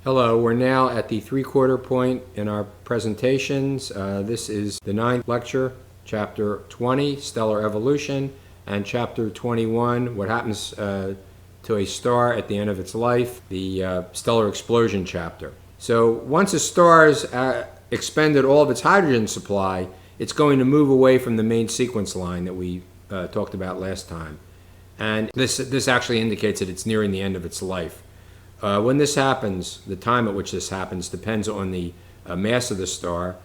Hello, we're now at the three-quarter point in our presentations. This is the 9th lecture, Chapter 20, Stellar Evolution, and Chapter 21, What Happens to a Star at the End of Its Life, the Stellar Explosion chapter. So once a star's expended all of its hydrogen supply, it's going to move away from the main sequence line that we talked about last time. And this actually indicates that it's nearing the end of its life. When this happens, the time at which this happens depends on the mass of the star,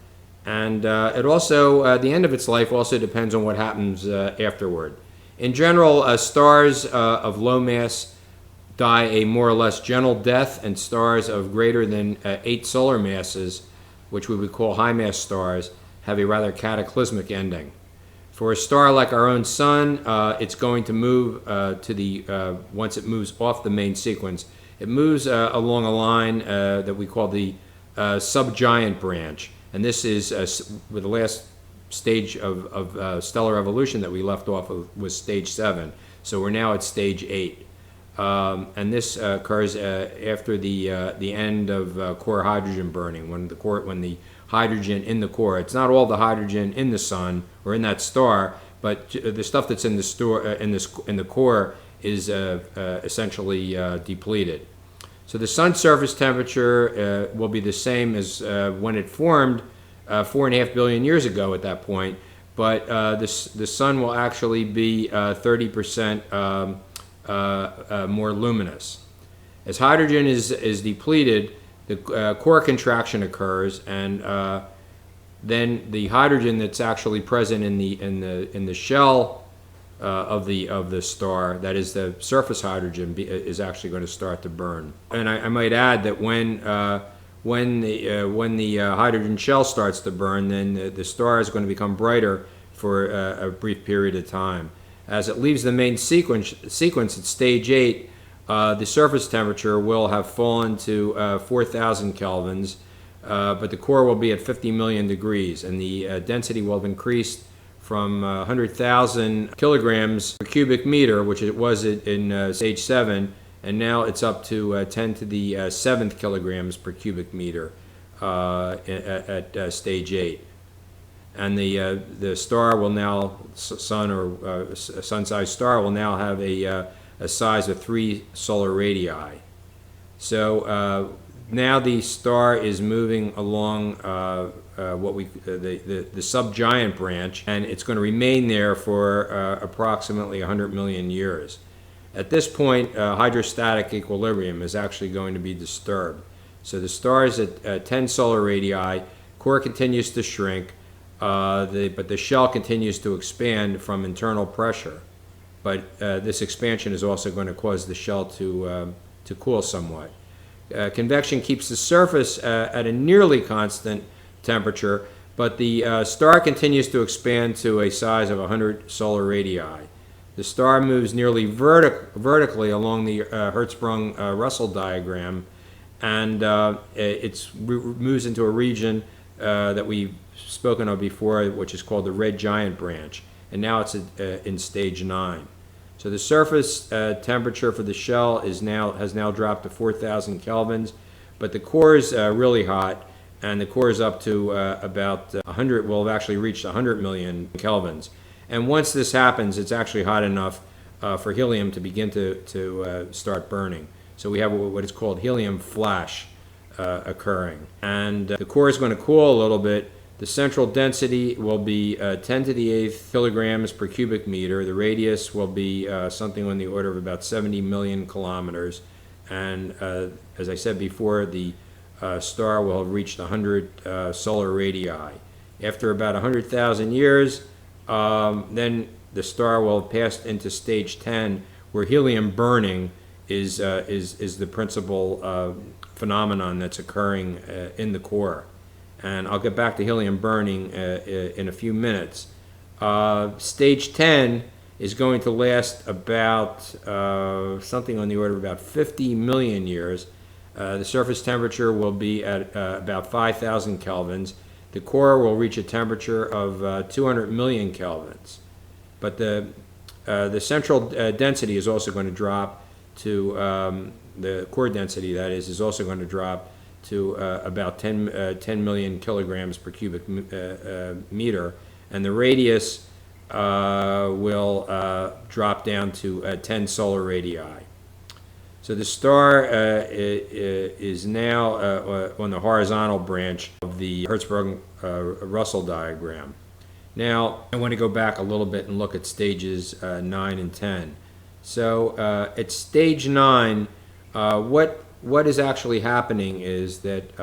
and it also, the end of its life also depends on what happens afterward. In general, stars of low mass die a more or less gentle death, and stars of greater than 8 solar masses, which we would call high mass stars, have a rather cataclysmic ending. For a star like our own sun, it's going to move once it moves off the main sequence, it moves along a line that we call the subgiant branch. And this is with the last stage of stellar evolution that we left off of was stage 7. So we're now at stage 8. And this occurs after the end of core hydrogen burning, when the hydrogen in the core, it's not all the hydrogen in the sun or in that star, but the stuff that's in the core is essentially depleted. So the sun's surface temperature will be the same as when it formed 4.5 billion years ago at that point, but the sun will actually be 30% more luminous. As hydrogen is depleted, the core contraction occurs, and then the hydrogen that's actually present in the shell of the star, that is the surface hydrogen, is actually going to start to burn. And I might add that when the hydrogen shell starts to burn, then the star is going to become brighter for a brief period of time. As it leaves the main sequence at stage 8, the surface temperature will have fallen to 4,000 kelvins, but the core will be at 50 million degrees, and the density will have increased from 100,000 kilograms per cubic meter, which it was in stage 7, and now it's up to 10 to the 7th kilograms per cubic meter at stage 8. And the star will now, sun-sized star will now have a size of 3 solar radii. So now the star is moving along the subgiant branch, and it's going to remain there for approximately 100 million years. At this point, hydrostatic equilibrium is actually going to be disturbed. So the star is at 10 solar radii, core continues to shrink, but the shell continues to expand from internal pressure. But this expansion is also going to cause the shell to cool somewhat. Convection keeps the surface at a nearly constant temperature, but the star continues to expand to a size of 100 solar radii. The star moves nearly vertically along the Hertzsprung-Russell diagram, and it moves into a region that we've spoken of before, which is called the red giant branch, and now it's in stage 9. So the surface temperature for the shell has now dropped to 4,000 kelvins, but the core is really hot, and the core is up to about 100. Will have actually reached 100 million kelvins. And once this happens, it's actually hot enough for helium to begin to start burning. So we have what is called helium flash occurring, and the core is going to cool a little bit. The central density will be 10 to the 8th kilograms per cubic meter. The radius will be something on the order of about 70 million kilometers. And as I said before, the star will have reached 100 solar radii. After about 100,000 years, then the star will have passed into stage 10, where helium burning is the principal phenomenon that's occurring in the core. And I'll get back to helium burning in a few minutes. Stage 10 is going to last about something on the order of about 50 million years. The surface temperature will be at about 5,000 kelvins. The core will reach a temperature of 200 million kelvins. But the central density is also going to drop to the core density, that is also going to drop to about 10 million kilograms per cubic meter, and the radius will drop down to 10 solar radii. So the star is now on the horizontal branch of the Hertzsprung-Russell diagram. Now, I want to go back a little bit and look at stages 9 and 10. So at stage 9, what is actually happening is that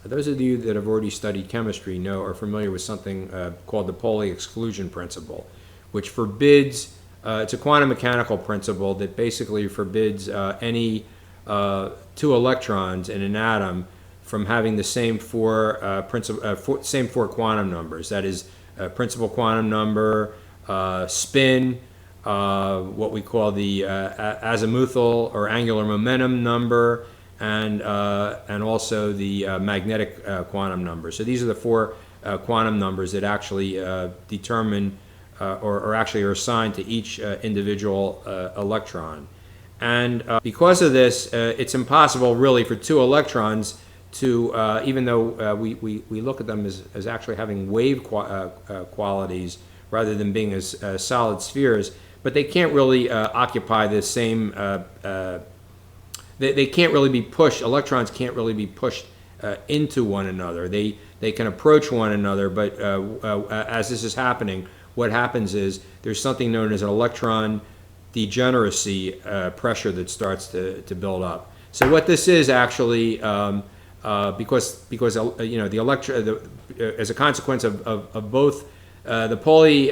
those of you that have already studied chemistry are familiar with something called the Pauli exclusion principle, which forbids, it's a quantum mechanical principle that basically forbids any two electrons in an atom from having the same four quantum numbers. That is, principal quantum number, spin, what we call the azimuthal or angular momentum number, and also the magnetic quantum number. So these are the four quantum numbers that actually determine or actually are assigned to each individual electron. And because of this, it's impossible really for two electrons to, even though we look at them as actually having wave qualities rather than being as solid spheres, but they can't really occupy the same, they can't really be pushed, electrons can't really be pushed into one another. They can approach one another, but as this is happening, what happens is there's something known as an electron degeneracy pressure that starts to build up. So what this is actually, because you know, as a consequence of both the Pauli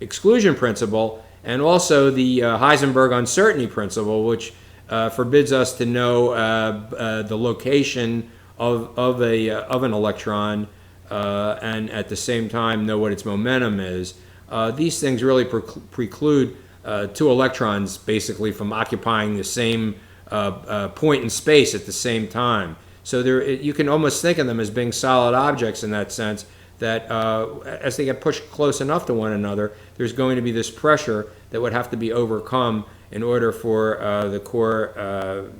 exclusion principle and also the Heisenberg uncertainty principle, which forbids us to know the location of an electron and at the same time know what its momentum is. These things really preclude two electrons basically from occupying the same point in space at the same time. So you can almost think of them as being solid objects in that sense, that as they get pushed close enough to one another, there's going to be this pressure that would have to be overcome in order for the core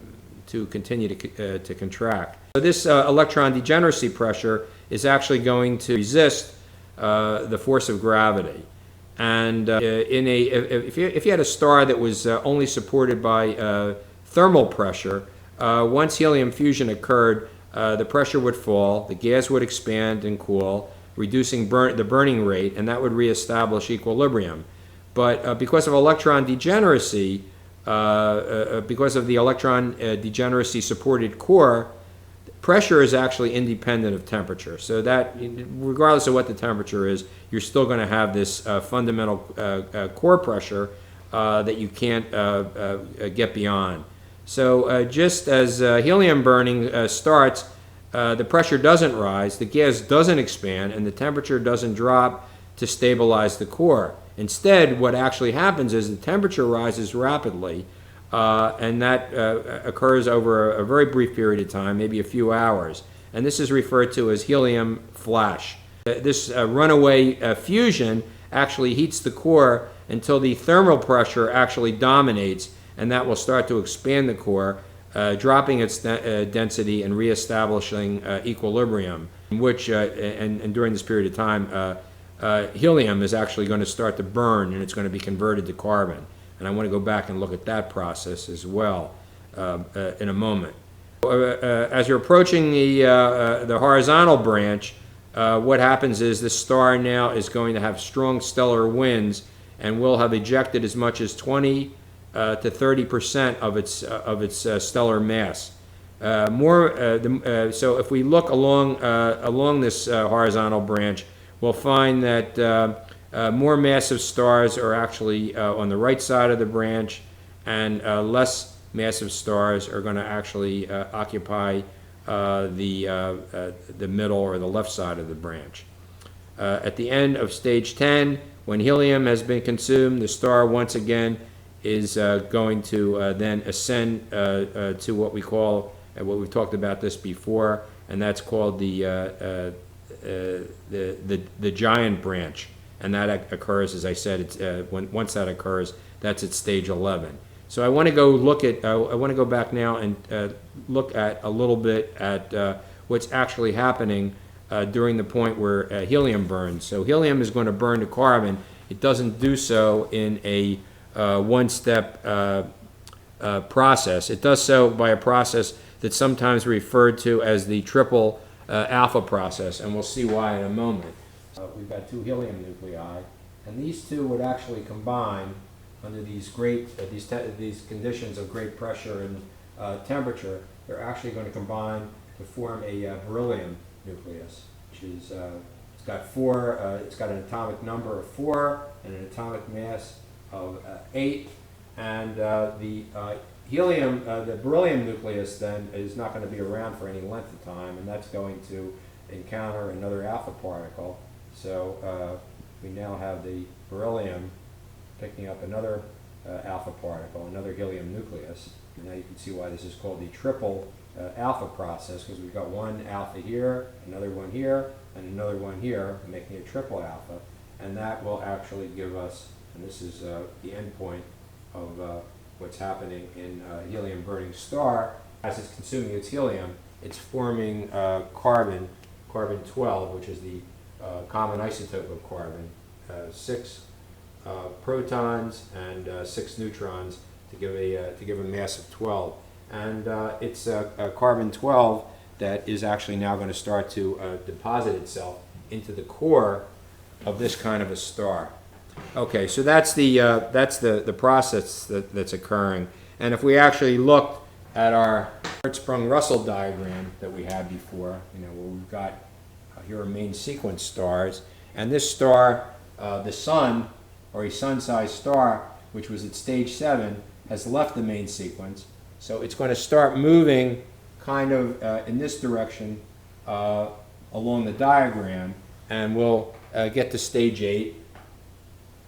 to continue to contract. So this electron degeneracy pressure is actually going to resist the force of gravity. And if you had a star that was only supported by thermal pressure, once helium fusion occurred, the pressure would fall, the gas would expand and cool, reducing the burning rate, and that would reestablish equilibrium. But because of electron degeneracy, because of the electron degeneracy supported core, pressure is actually independent of temperature. So that, regardless of what the temperature is, you're still going to have this fundamental core pressure that you can't get beyond. So just as helium burning starts, the pressure doesn't rise, the gas doesn't expand, and the temperature doesn't drop to stabilize the core. Instead, what actually happens is the temperature rises rapidly, and that occurs over a very brief period of time, maybe a few hours. And this is referred to as helium flash. This runaway fusion actually heats the core until the thermal pressure actually dominates, and that will start to expand the core, dropping its density and reestablishing equilibrium, in which, and during this period of time, helium is actually going to start to burn, and it's going to be converted to carbon. And I want to go back and look at that process as well in a moment. As you're approaching the horizontal branch, what happens is this star now is going to have strong stellar winds and will have ejected as much as 20 to 30% of its stellar mass. So if we look along this horizontal branch, we'll find that more massive stars are actually on the right side of the branch, and less massive stars are going to actually occupy the middle or the left side of the branch. At the end of stage 10, when helium has been consumed, the star once again is going to then ascend to what we call, what we've talked about this before, and that's called the giant branch. And that occurs, as I said, once that occurs, that's at stage 11. So I want to go look at, I want to go back now and look at a little bit at what's actually happening during the point where helium burns. So helium is going to burn to carbon. It doesn't do so in a one-step process. It does so by a process that's sometimes referred to as the triple alpha process, and we'll see why in a moment. We've got two helium nuclei, and these two would actually combine under these these conditions of great pressure and temperature. They're actually going to combine to form a beryllium nucleus, which is it's got an atomic number of 4 and an atomic mass of 8, and the beryllium nucleus then is not going to be around for any length of time, and that's going to encounter another alpha particle. So we now have the beryllium picking up another alpha particle, another helium nucleus. And now you can see why this is called the triple alpha process, because we've got one alpha here, another one here, and another one here, making a triple alpha. And that will actually give us, and this is the end point of what's happening in a helium burning star. As it's consuming its helium, it's forming carbon 12, which is the common isotope of carbon, 6 protons and 6 neutrons to give a mass of 12. And it's carbon 12 that is actually now going to start to deposit itself into the core of this kind of a star. Okay, so that's the process that's occurring. And if we actually look at our Hertzsprung-Russell diagram that we had before, where we've got here are main sequence stars, and this star, the Sun, or a Sun-sized star, which was at stage 7, has left the main sequence. So it's going to start moving kind of in this direction along the diagram, and we'll get to stage 8,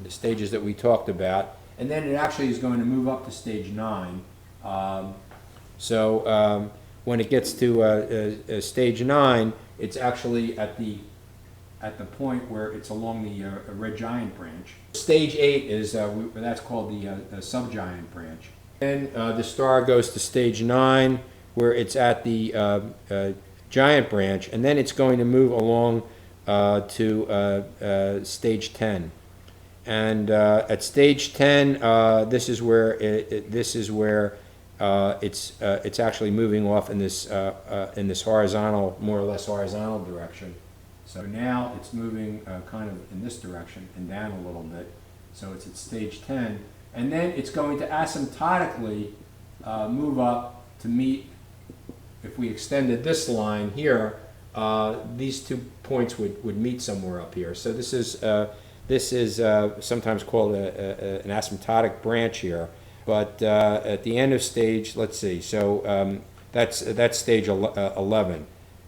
the stages that we talked about, and then it actually is going to move up to stage 9. When it gets to stage 9, it's actually at the point where it's along the red giant branch. Stage 8 is that's called the subgiant branch. Then the star goes to stage 9, where it's at the giant branch, and then it's going to move along to stage 10. And at stage 10, this is where it's actually moving off in this horizontal, more or less horizontal direction. So now it's moving kind of in this direction and down a little bit. So it's at stage 10, and then it's going to asymptotically move up to meet. If we extended this line here, these 2 points would meet somewhere up here. So this is sometimes called an asymptotic branch here. But at the end of stage, let's see, so that's stage 11.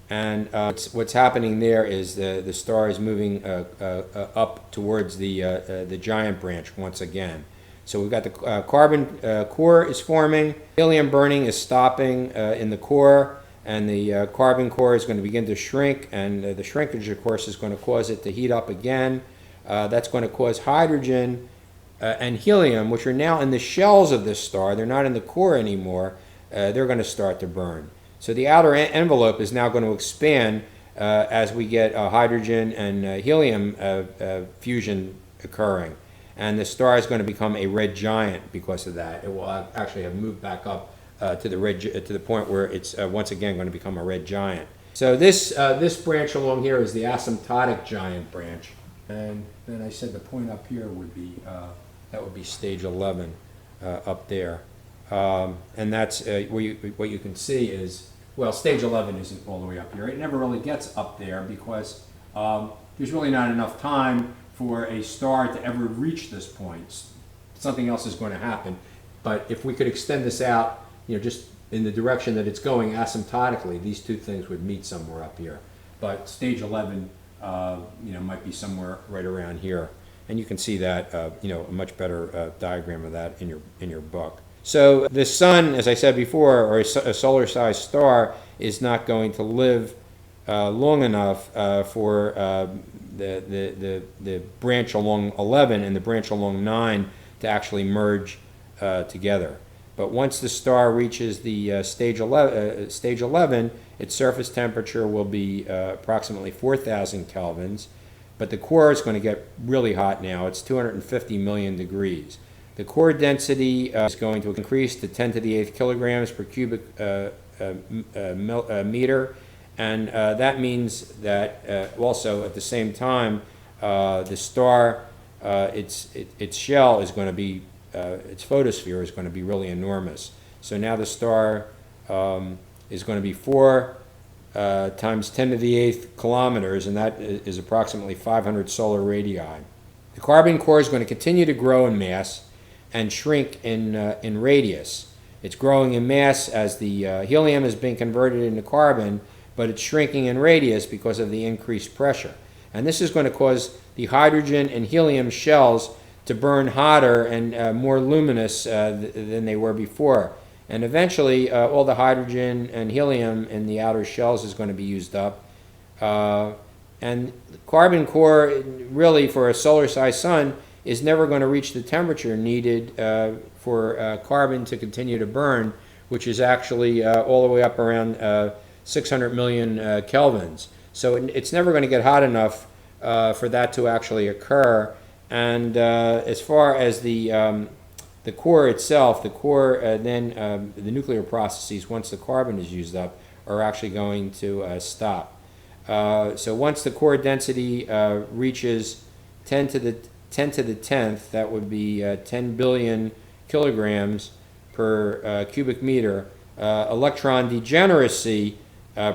And what's happening there is the star is moving up towards the giant branch once again. So we've got the carbon core is forming, helium burning is stopping in the core, and the carbon core is going to begin to shrink, and the shrinkage, of course, is going to cause it to heat up again. That's going to cause hydrogen and helium, which are now in the shells of this star. They're not in the core anymore. They're going to start to burn. So the outer envelope is now going to expand as we get hydrogen and helium fusion occurring. And the star is going to become a red giant because of that. It will actually have moved back up to the point where it's once again going to become a red giant. So this branch along here is the asymptotic giant branch. And then I said the point up here would be that would be stage 11 up there. And that's what you can see is, well, stage 11 isn't all the way up here. It never really gets up there because there's really not enough time for a star to ever reach this point. Something else is going to happen. But if we could extend this out, just in the direction that it's going asymptotically, these 2 things would meet somewhere up here. But stage 11, might be somewhere right around here. And you can see that, a much better diagram of that in your book. So the Sun, as I said before, or a solar-sized star, is not going to live long enough for the branch along 11 and the branch along 9 to actually merge together. But once the star reaches the stage 11, its surface temperature will be approximately 4,000 kelvins. But the core is going to get really hot now. It's 250 million degrees. The core density is going to increase to 10 to the 8th kilograms per cubic meter. And that means that also at the same time, the star, its shell is going to be, its photosphere is going to be really enormous. So now the star is going to be 4 times 10 to the 8th kilometers, and that is approximately 500 solar radii. The carbon core is going to continue to grow in mass and shrink in radius. It's growing in mass as the helium is being converted into carbon, but it's shrinking in radius because of the increased pressure. And this is going to cause the hydrogen and helium shells to burn hotter and more luminous than they were before. And eventually, all the hydrogen and helium in the outer shells is going to be used up. And the carbon core, really, for a solar-sized sun, is never going to reach the temperature needed for carbon to continue to burn, which is actually all the way up around 600 million kelvins. So it's never going to get hot enough for that to actually occur. And as far as the core itself, the core then the nuclear processes, once the carbon is used up, are actually going to stop. So once the core density reaches 10 to the 10th, that would be 10 billion kilograms per cubic meter, electron degeneracy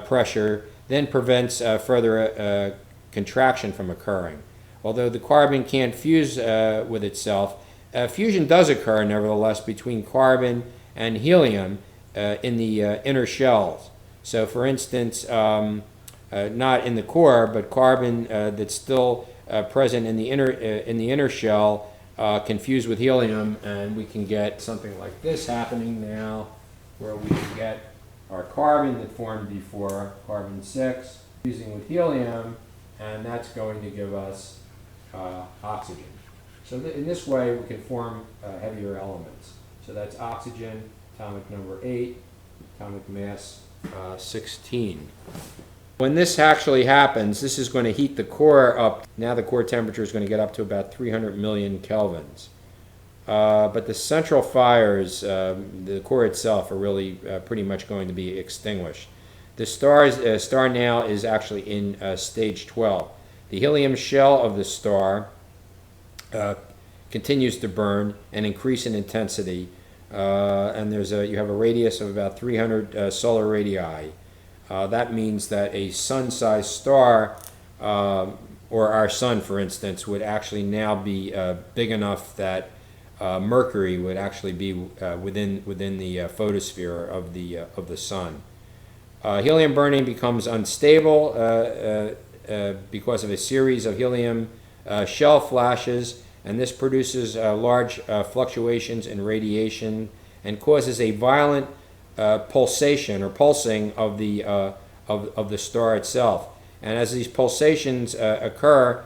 pressure then prevents further contraction from occurring. Although the carbon can't fuse with itself, fusion does occur nevertheless between carbon and helium in the inner shells. So for instance, not in the core, but carbon that's still present in the inner shell can fuse with helium, and we can get something like this happening now, where we can get our carbon that formed before, carbon-6, fusing with helium, and that's going to give us oxygen. So in this way, we can form heavier elements. So that's oxygen, atomic number 8, atomic mass 16. When this actually happens, this is going to heat the core up. Now the core temperature is going to get up to about 300 million kelvins. But the central fires, the core itself, are really pretty much going to be extinguished. The star now is actually in stage 12. The helium shell of the star continues to burn and increase in intensity, and you have a radius of about 300 solar radii. That means that a sun-sized star, or our sun, for instance, would actually now be big enough that Mercury would actually be within the photosphere of the sun. Helium burning becomes unstable because of a series of helium shell flashes, and this produces large fluctuations in radiation and causes a violent pulsation or pulsing of the star itself. And as these pulsations occur,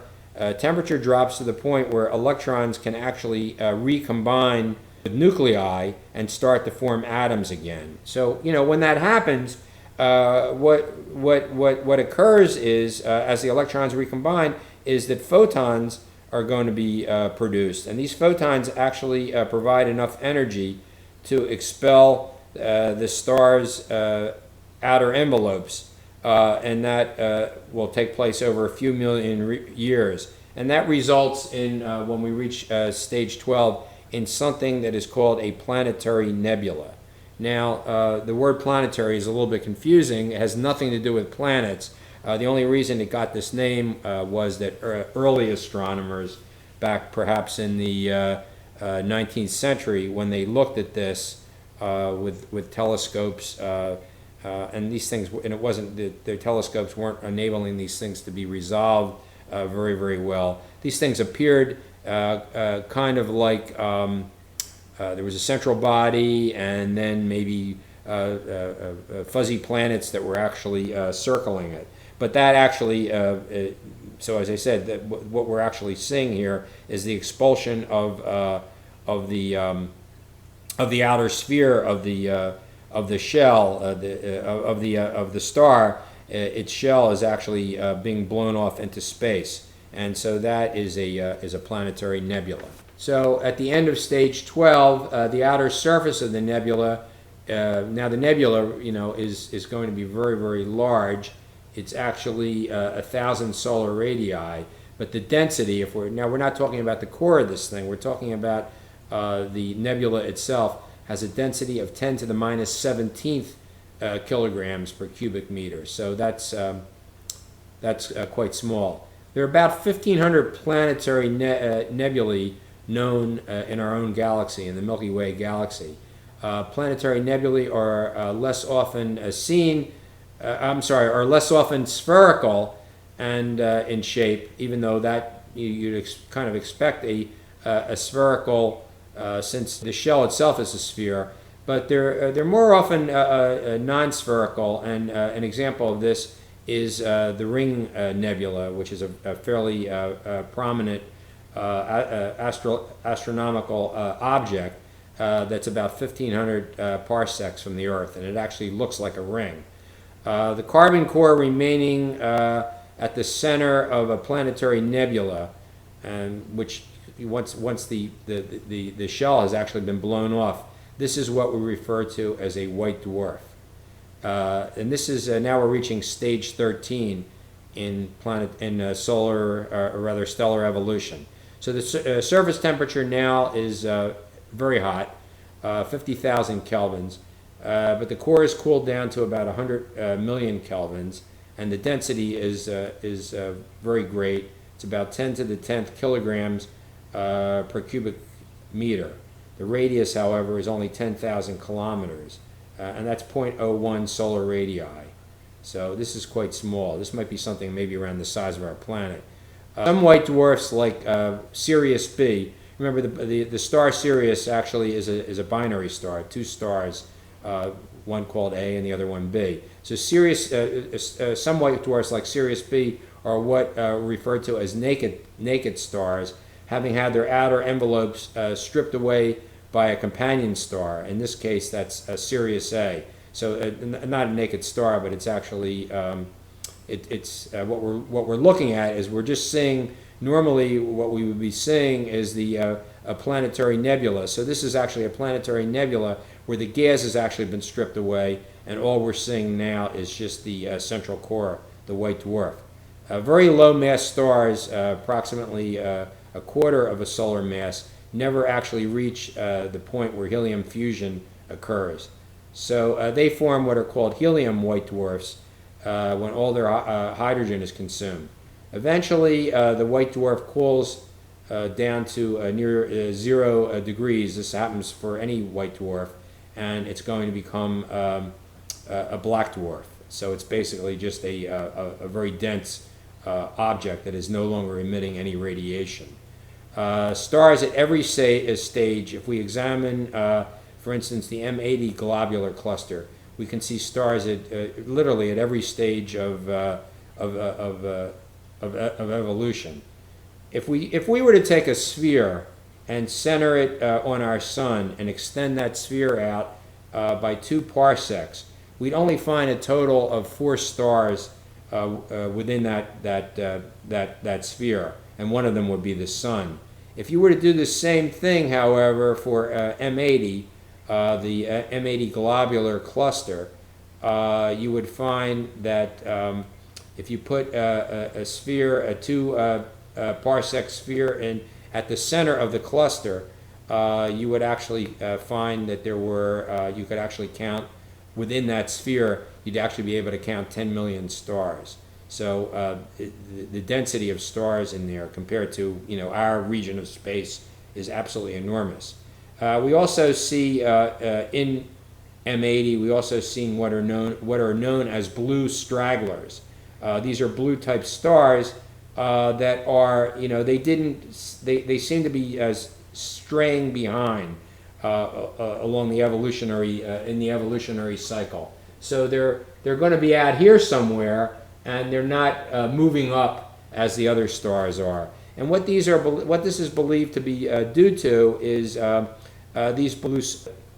temperature drops to the point where electrons can actually recombine with nuclei and start to form atoms again. So when that happens, what occurs is as the electrons recombine is that photons are going to be produced, and these photons actually provide enough energy to expel the star's outer envelopes, and that will take place over a few million years. And that results in, when we reach stage 12, in something that is called a planetary nebula. Now, the word planetary is a little bit confusing. It has nothing to do with planets. The only reason it got this name was that early astronomers, back perhaps in the 19th century, when they looked at this with telescopes, and these things, and it wasn't, their telescopes weren't enabling these things to be resolved very, very well. These things appeared kind of like there was a central body, and then maybe fuzzy planets that were actually circling it. But that actually, so as I said, that what we're actually seeing here is the expulsion of the of the outer sphere of the shell of the star, its shell is actually being blown off into space, and so that is a planetary nebula. So at the end of stage 12, the outer surface of the nebula. Now the nebula, is going to be very, very large. It's actually 1,000 solar radii, but the density, we're not talking about the core of this thing, we're talking about the nebula itself, has a density of 10 to the minus 17th kilograms per cubic meter. So that's quite small. There are about 1,500 planetary nebulae known in our own galaxy, in the Milky Way galaxy. Planetary nebulae are less often are less often spherical and in shape, even though that you'd kind of expect a spherical, since the shell itself is a sphere. But they're more often non-spherical, and an example of this is the Ring Nebula, which is a fairly prominent astronomical object that's about 1,500 parsecs from the Earth, and it actually looks like a ring. The carbon core remaining at the center of a planetary nebula, which once the shell has actually been blown off, this is what we refer to as a white dwarf. And this is now we're reaching stage 13 in stellar evolution. So the surface temperature now is very hot, 50,000 kelvins, but the core is cooled down to about 100 million kelvins, and the density is very great. It's about 10 to the 10th kilograms per cubic meter. The radius, however, is only 10,000 kilometers, and that's 0.01 solar radii. So this is quite small. This might be something maybe around the size of our planet. Some white dwarfs, like Sirius B. Remember, the star Sirius actually is a binary star, two stars, one called A and the other one B. So Sirius, some white dwarfs like Sirius B are what are referred to as naked stars, having had their outer envelopes stripped away by a companion star. In this case, that's Sirius A. So not a naked star, but it's actually what we're looking at is we're just seeing. Normally, what we would be seeing is a planetary nebula. So this is actually a planetary nebula where the gas has actually been stripped away, and all we're seeing now is just the central core, the white dwarf. Very low mass stars, approximately a quarter of a solar mass, never actually reach the point where helium fusion occurs. So they form what are called helium white dwarfs when all their hydrogen is consumed. Eventually, the white dwarf cools down to near 0 degrees. This happens for any white dwarf, and it's going to become a black dwarf. So it's basically just a very dense object that is no longer emitting any radiation. Stars at every stage, if we examine, for instance, the M80 globular cluster, we can see stars at literally at every stage of evolution. If we were to take a sphere and center it on our sun and extend that sphere out by 2 parsecs, we'd only find a total of 4 stars within that sphere, and one of them would be the sun. If you were to do the same thing, however, for M80, the M80 globular cluster, you would find that if you put a sphere, a 2 parsec sphere, in at the center of the cluster, you would actually find that there were, you could actually count within that sphere, you'd actually be able to count 10 million stars. So the density of stars in there compared to our region of space is absolutely enormous. We also see in M80, we also see what are known as blue stragglers. These are blue type stars that are, they seem to be straying behind along the evolutionary in the evolutionary cycle. So they're going to be out here somewhere, and they're not moving up as the other stars are. And what this is believed to be due to is these blue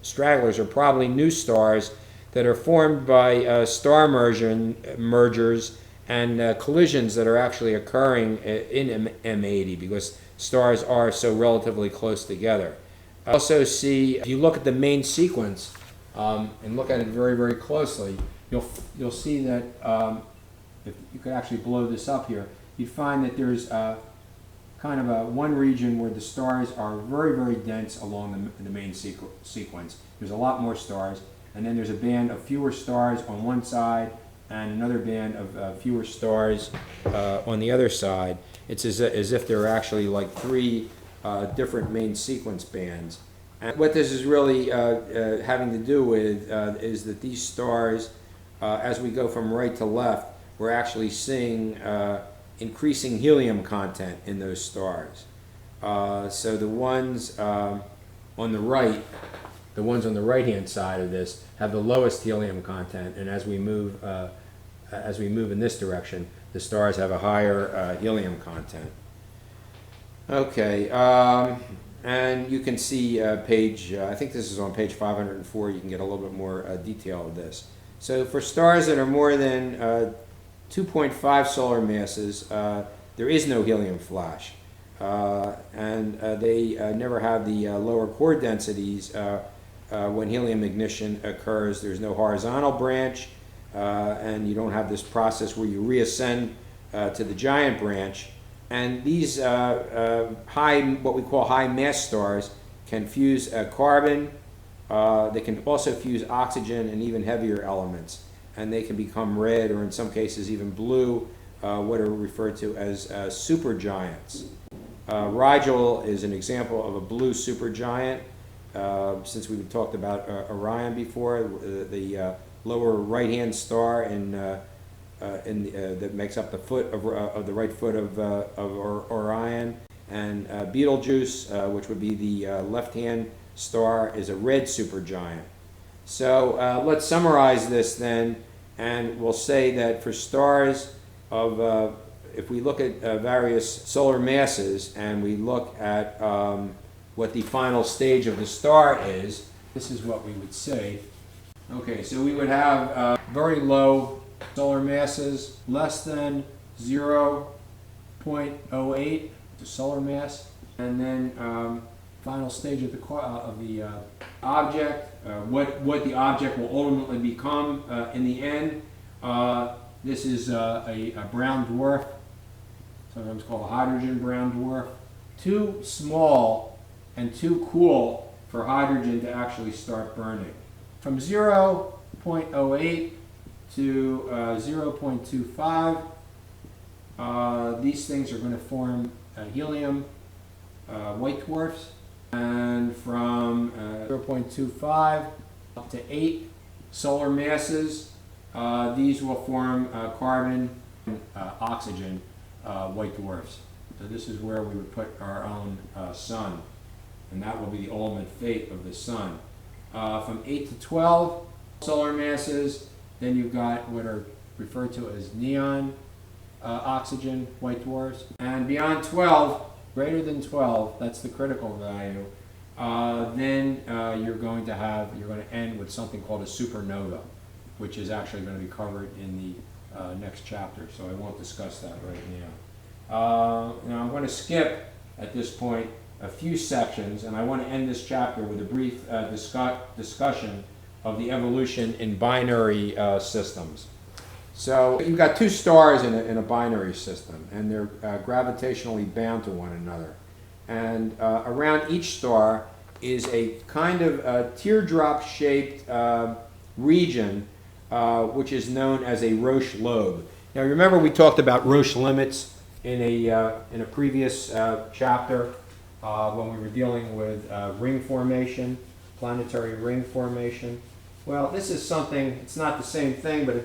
stragglers are probably new stars that are formed by star mergers and collisions that are actually occurring in M80 because stars are so relatively close together. I also see, if you look at the main sequence and look at it very, very closely, you'll see that if you could actually blow this up here, you find that there's kind of one region where the stars are very, very dense along the main sequence. There's a lot more stars, and then there's a band of fewer stars on one side and another band of fewer stars on the other side. It's as if there are actually like three different main sequence bands. And what this is really having to do with is that these stars, as we go from right to left, we're actually seeing increasing helium content in those stars. So the ones on the right, the ones on the right-hand side of this have the lowest helium content, and as we move in this direction, the stars have a higher helium content. Okay, and you can see page, I think this is on page 504, you can get a little bit more detail of this. So for stars that are more than 2.5 solar masses, there is no helium flash. And they never have the lower core densities when helium ignition occurs. There's no horizontal branch, and you don't have this process where you reascend to the giant branch. And these what we call high mass stars can fuse carbon. They can also fuse oxygen and even heavier elements. And they can become red, or in some cases even blue, what are referred to as supergiants. Rigel is an example of a blue supergiant. Since we talked about Orion before, the lower right-hand star that makes up the foot of the right foot of Orion, and Betelgeuse, which would be the left-hand star, is a red supergiant. So let's summarize this then, and we'll say that for stars of, if we look at various solar masses and we look at what the final stage of the star is, this is what we would say. Okay, so we would have very low solar masses, less than 0.08, the solar mass, and then final stage of the object, what the object will ultimately become in the end. This is a brown dwarf, sometimes called a hydrogen brown dwarf. Too small and too cool for hydrogen to actually start burning. From 0.08 to 0.25, these things are going to form helium white dwarfs. And from 0.25 up to 8 solar masses, these will form carbon and oxygen white dwarfs. So this is where we would put our own sun, and that will be the ultimate fate of the sun. From 8 to 12 solar masses, then you've got what are referred to as neon oxygen white dwarfs. And beyond 12, greater than 12, that's the critical value, then you're going to end with something called a supernova, which is actually going to be covered in the next chapter, so I won't discuss that right now. Now I'm going to skip at this point a few sections, and I want to end this chapter with a brief discussion of the evolution in binary systems. So you've got two stars in a binary system, and they're gravitationally bound to one another. And around each star is a kind of teardrop-shaped region, which is known as a Roche lobe. Now remember we talked about Roche limits in a previous chapter when we were dealing with ring formation, planetary ring formation. Well, this is something, it's not the same thing, but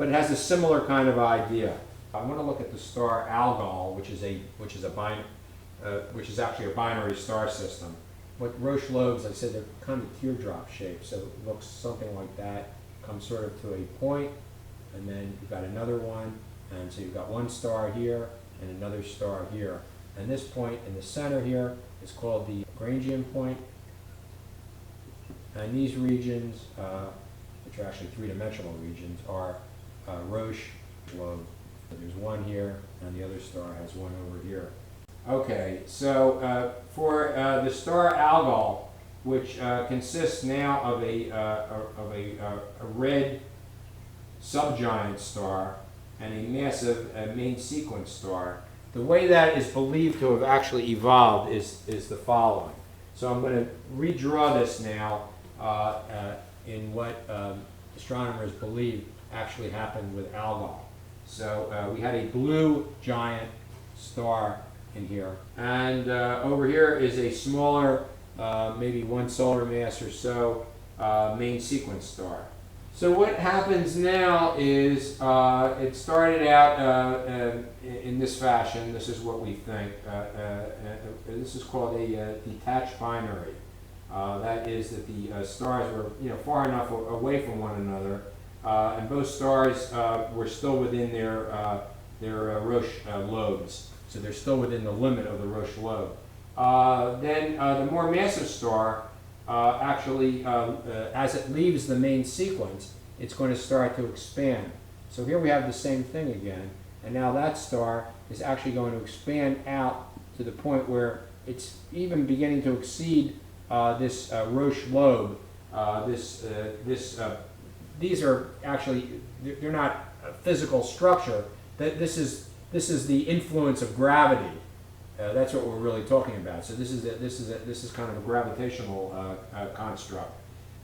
it has a similar kind of idea. I want to look at the star Algol, which is actually a binary star system. What Roche lobes, I said, they're kind of teardrop shaped, so it looks something like that. Comes sort of to a point, and then you've got another one, and so you've got one star here and another star here. And this point in the center here is called the Lagrangian point, And these regions, which are actually three-dimensional regions, are Roche lobe. So there's one here, and the other star has one over here. Okay, so for the star Algol, which consists now of a red subgiant star and a massive main sequence star, the way that is believed to have actually evolved is the following. So I'm going to redraw this now in what astronomers believe actually happened with Algol. So we had a blue giant star in here, and over here is a smaller, maybe 1 solar mass or so, main sequence star. So what happens now is it started out in this fashion. This is what we think. This is called a detached binary. That is that the stars were far enough away from one another, and both stars were still within their Roche lobes. So they're still within the limit of the Roche lobe. Then the more massive star actually, as it leaves the main sequence, it's going to start to expand. So here we have the same thing again, and now that star is actually going to expand out to the point where it's even beginning to exceed this Roche lobe. These are actually, they're not a physical structure. This is the influence of gravity. That's what we're really talking about. So this is kind of a gravitational construct.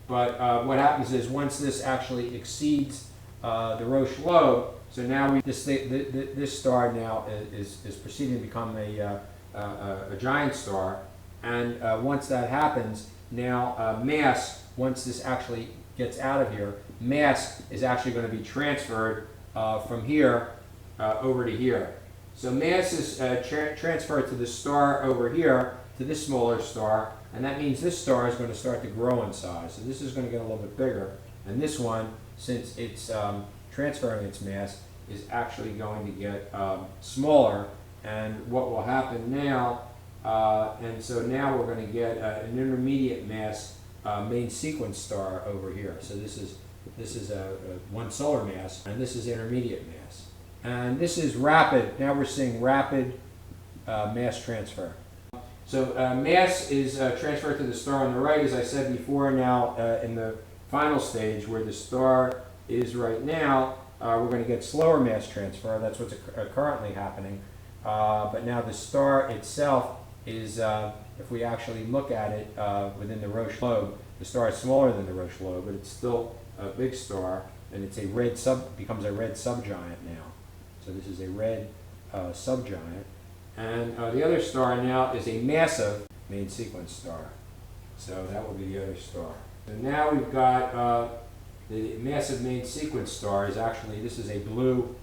But what happens is once this actually exceeds the Roche lobe, so now this star now is proceeding to become a giant star, and once that happens, now mass, once this actually gets out of here, mass is actually going to be transferred from here over to here. So mass is transferred to the star over here, to this smaller star, and that means this star is going to start to grow in size. So this is going to get a little bit bigger, and this one, since it's transferring its mass, is actually going to get smaller. And what will happen now, and so now we're going to get an intermediate mass main sequence star over here. So this is a 1 solar mass, and this is intermediate mass. And this is rapid. Now we're seeing rapid mass transfer. So mass is transferred to the star on the right, as I said before. Now in the final stage, where the star is right now, we're going to get slower mass transfer. That's what's currently happening. But now the star itself is, if we actually look at it within the Roche lobe, the star is smaller than the Roche lobe, but it's still a big star, and it's a red becomes a red subgiant now. So this is a red subgiant. And the other star now is a massive main sequence star. So that will be the other star. So now we've got the massive main sequence star is actually, this is a blue,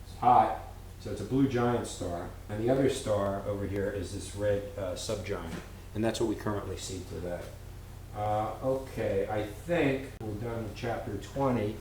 it's hot, so it's a blue giant star. And the other star over here is this red subgiant. And that's what we currently see today. Okay, I think we're done with chapter 20.